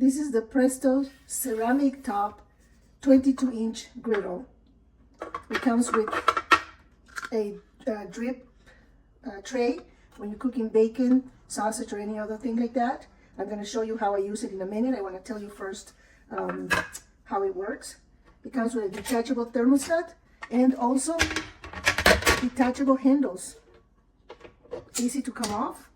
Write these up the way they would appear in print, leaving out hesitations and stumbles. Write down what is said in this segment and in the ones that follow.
This is the Presto ceramic top 22-inch griddle. It comes with a drip tray when you're cooking bacon, sausage, or any other thing like that. I'm going to show you how I use it in a minute. I want to tell you first how it works. It comes with a detachable thermostat and also detachable handles. Easy to come off,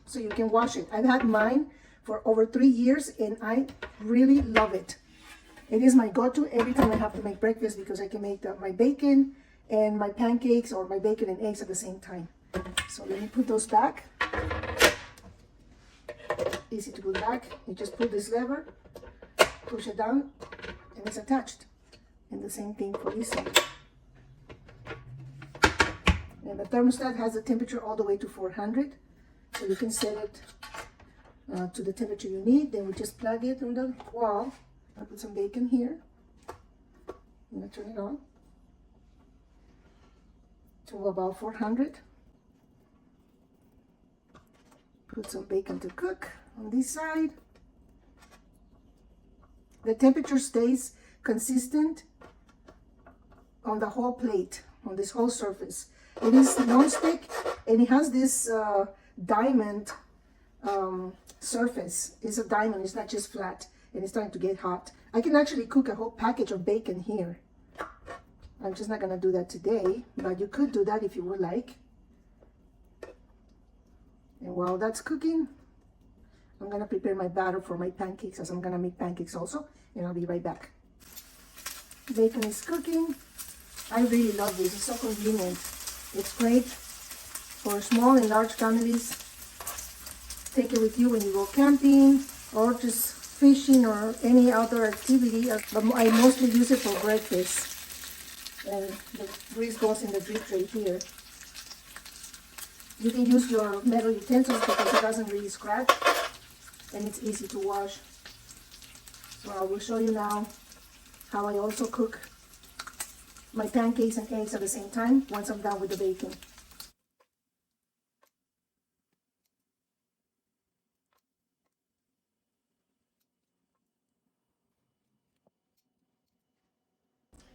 so you can wash it. I've had mine for over 3 years and I really love it. It is my go-to every time I have to make breakfast because I can make my bacon and my pancakes, or my bacon and eggs at the same time. So let me put those back. Easy to put back. You just pull this lever, push it down, and it's attached. And the same thing for this side. And the thermostat has the temperature all the way to 400, so you can set it to the temperature you need. Then we just plug it on the wall. I'll put some bacon here. I'm gonna turn it on to about 400. Put some bacon to cook on this side. The temperature stays consistent on the whole plate, on this whole surface. It is non-stick and it has this diamond surface. It's a diamond, it's not just flat, and it's starting to get hot. I can actually cook a whole package of bacon here. I'm just not gonna do that today, but you could do that if you would like. And while that's cooking, I'm gonna prepare my batter for my pancakes, as I'm gonna make pancakes also, and I'll be right back. Bacon is cooking. I really love this, it's so convenient. It's great for small and large families. Take it with you when you go camping or just fishing or any other activity. But I mostly use it for breakfast. And the grease goes in the drip tray here. You can use your metal utensils because it doesn't really scratch and it's easy to wash. So I will show you now how I also cook my pancakes and eggs at the same time once I'm done with the bacon.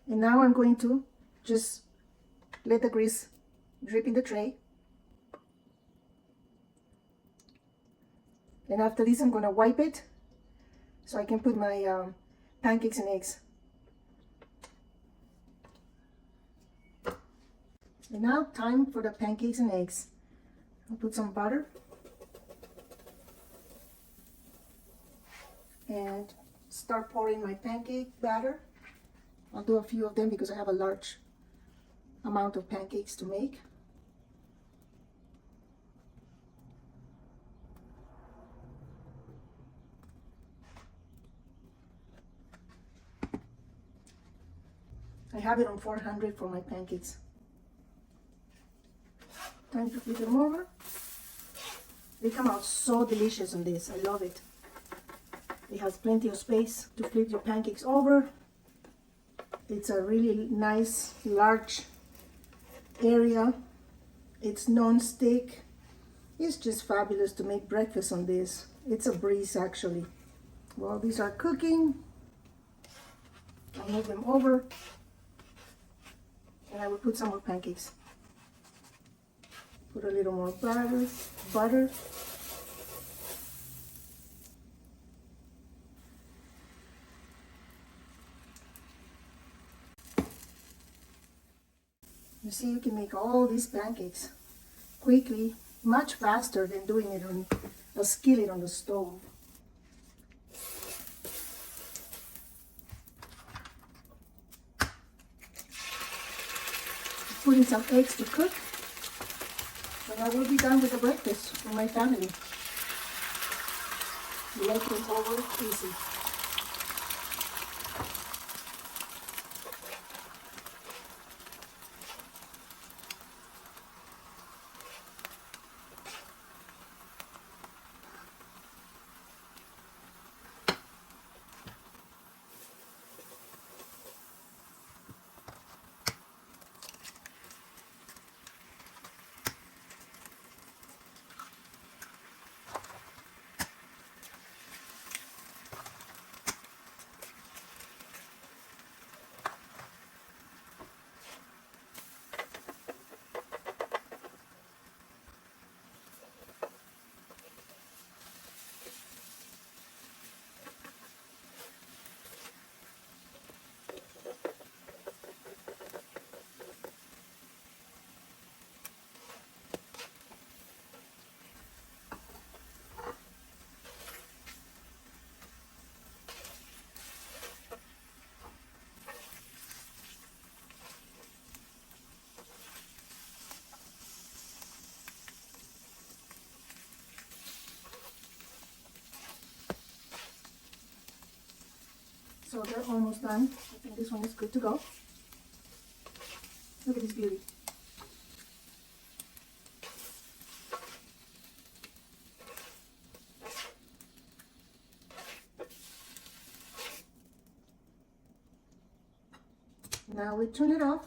And now I'm going to just let the grease drip in the tray. And after this, I'm going to wipe it so I can put my pancakes and eggs. And now, time for the pancakes and eggs. I'll put some butter and start pouring my pancake batter. I'll do a few of them because I have a large amount of pancakes to make. I have it on 400 for my pancakes. Time to flip them over. They come out so delicious on this. I love it. It has plenty of space to flip your pancakes over. It's a really nice, large area. It's non-stick. It's just fabulous to make breakfast on this. It's a breeze actually. While these are cooking, I'll move them over and I will put some more pancakes. Put a little more butter. You see, you can make all these pancakes quickly, much faster than doing it on a skillet on the stove. Putting some eggs to cook. And I will be done with the breakfast for my family. Let it over easy. So they're almost done. I think this one is good to go. Look at this beauty. Now we turn it off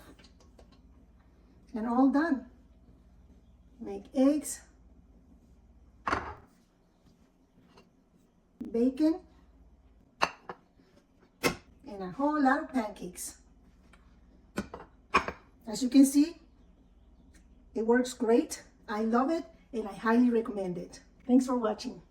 and all done. Make eggs, bacon, and a whole lot of pancakes. As you can see, it works great. I love it and I highly recommend it. Thanks for watching.